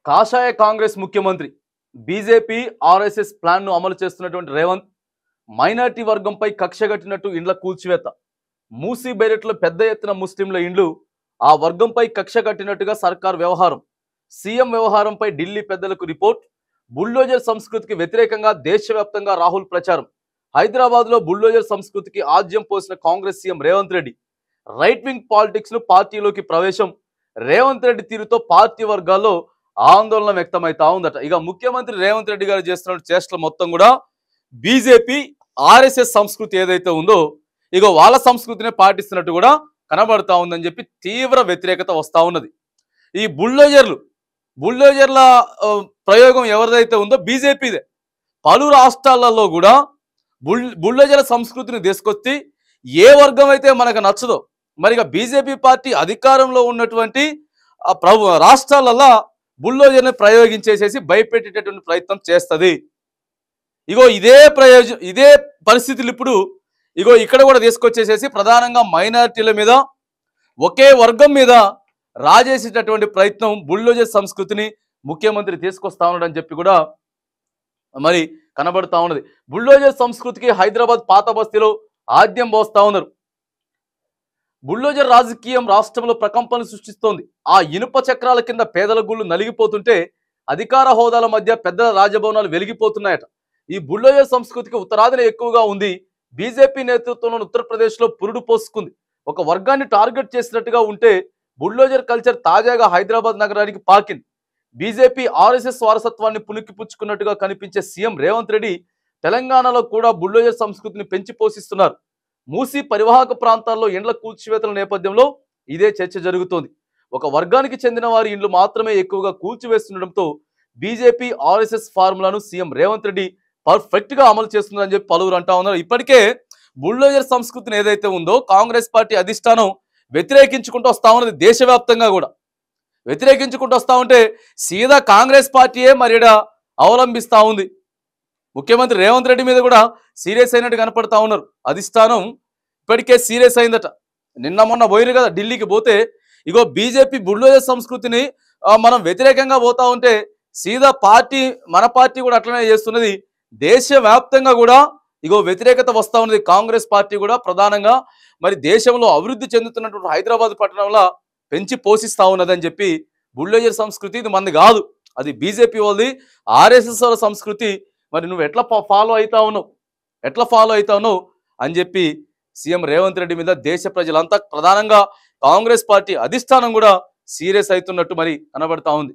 కాషాయ కాంగ్రెస్ ముఖ్యమంత్రి BJP RSS plan ను అమలు చేస్తున్నటువంటి రేవంత్ మైనార్టీ వర్గంపై కక్షగట్టినట్టు ఇండ్ల కూల్చివేత మూసీ బైరెట్లో పెద్ద ఎత్తున ముస్లింల ఇండ్లు ఆ వర్గంపై కక్ష కట్టినట్టుగా సర్కార్ వ్యవహారం సీఎం వ్యవహారంపై ఢిల్లీ పెద్దలకు రిపోర్ట్ బుల్డోజర్ సంస్కృతికి వ్యతిరేకంగా దేశవ్యాప్తంగా రాహుల్ ప్రచారం హైదరాబాద్లో బుల్డోజర్ సంస్కృతికి ఆజ్యం పోసిన Congress CM Revanth Reddy right wing politics ను పార్టీలోకి ప్రవేశం రేవంత్ రెడ్డి తీరుతో పార్టీ వర్గాల్లో ఆందోళన వ్యక్తమైతా ఉందట. ఇక ముఖ్యమంత్రి రేవంత్ రెడ్డి గారు చేస్తున్న చేష్టలు మొత్తం కూడా బీజేపీ ఆర్ఎస్ఎస్ సంస్కృతి ఏదైతే ఉందో ఇక వాళ్ళ సంస్కృతిని పాటిస్తున్నట్టు కూడా కనబడతా ఉందని చెప్పి తీవ్ర వ్యతిరేకత వస్తూ ఉన్నది. ఈ బుల్డోజర్ల ప్రయోగం ఎవరిదైతే ఉందో బీజేపీదే. పలు రాష్ట్రాలలో కూడా బుల్డోజర్ల సంస్కృతిని తీసుకొచ్చి ఏ వర్గం అయితే మనకు నచ్చదో మరి బీజేపీ పార్టీ అధికారంలో ఉన్నటువంటి రాష్ట్రాలలో బుల్డోజర్ని ప్రయోగించేసేసి భయపెట్టేటటువంటి ప్రయత్నం చేస్తుంది. ఇదే పరిస్థితులు ఇప్పుడు ఇక్కడ కూడా తీసుకొచ్చేసేసి ప్రధానంగా మైనారిటీల మీద ఒకే వర్గం మీద రాజేసేటటువంటి ప్రయత్నం బుల్డోజర్ సంస్కృతిని ముఖ్యమంత్రి తీసుకొస్తా ఉన్నాడని చెప్పి కూడా మరి కనబడతా ఉన్నది. బుల్డోజర్ సంస్కృతికి హైదరాబాద్ పాత బస్తీలో ఆద్యం పోస్తా ఉన్నారు. బుల్డోజర్ రాజకీయం రాష్ట్రంలో ప్రకంపనలు సృష్టిస్తోంది. ఆ ఇనుప చక్రాల కింద పేదల గుళ్ళు నలిగిపోతుంటే అధికార హోదాల మధ్య పెద్ద రాజభవనాలు వెలిగిపోతున్నాయట. ఈ బుల్డోజర్ సంస్కృతికి ఉత్తరాదిన ఎక్కువగా ఉంది. బీజేపీ నేతృత్వంలో ఉత్తరప్రదేశ్లో పురుడు పోసుకుంది. ఒక వర్గాన్ని టార్గెట్ చేసినట్టుగా ఉంటే బుల్డోజర్ కల్చర్ తాజాగా హైదరాబాద్ నగరానికి పాకింది. బీజేపీ ఆర్ఎస్ఎస్ వారసత్వాన్ని పుణికిపుచ్చుకున్నట్టుగా కనిపించే సీఎం రేవంత్ రెడ్డి తెలంగాణలో కూడా బుల్డోజర్ సంస్కృతిని పెంచి పోషిస్తున్నారు. మూసీ పరివాహక ప్రాంతాల్లో ఇండ్ల కూల్చివేతల నేపథ్యంలో ఇదే చర్చ జరుగుతోంది. ఒక వర్గానికి చెందిన వారి ఇండ్లు మాత్రమే ఎక్కువగా కూల్చివేస్తుండటంతో బీజేపీ ఆర్ఎస్ఎస్ ఫార్ములాను సీఎం రేవంత్ రెడ్డి పర్ఫెక్ట్ గా అమలు చేస్తుందని చెప్పి పలువురు అంటా ఉన్నారు. ఇప్పటికే బుల్డోజర్ సంస్కృతిని ఏదైతే ఉందో కాంగ్రెస్ పార్టీ అధిష్టానం వ్యతిరేకించుకుంటూ వస్తా ఉన్నది. దేశవ్యాప్తంగా కూడా వ్యతిరేకించుకుంటూ వస్తా ఉంటే సీదా కాంగ్రెస్ పార్టీయే మరి అవలంబిస్తా ఉంది. ముఖ్యమంత్రి రేవంత్ రెడ్డి మీద కూడా సీరియస్ అయినట్టు కనపడతా ఉన్నారు. అధిష్టానం ఇప్పటికే సీరియస్ అయిందట. నిన్న మొన్న పోయిరు కదా ఢిల్లీకి పోతే బీజేపీ బుల్డోజర్ సంస్కృతిని మనం వ్యతిరేకంగా పోతా ఉంటే సీదా మన పార్టీ కూడా అట్లనే చేస్తున్నది. దేశవ్యాప్తంగా కూడా వ్యతిరేకత వస్తూ ఉన్నది. కాంగ్రెస్ పార్టీ కూడా ప్రధానంగా మరి దేశంలో అభివృద్ధి చెందుతున్నటువంటి హైదరాబాద్ పట్టణంలో పెంచి పోషిస్తా ఉన్నదని చెప్పి బుల్డోజర్ సంస్కృతి ఇది మంది కాదు, అది బీజేపీ వాళ్ళది, ఆర్ఎస్ఎస్ వాళ్ళ సంస్కృతి. మరి నువ్వు ఎట్లా ఫాలో అవుతా ఉన్నావు అని చెప్పి సీఎం రేవంత్ రెడ్డి మీద దేశ ప్రజలంతా ప్రధానంగా కాంగ్రెస్ పార్టీ అధిష్టానం కూడా సీరియస్ అవుతున్నట్టు మరి కనబడతా ఉంది.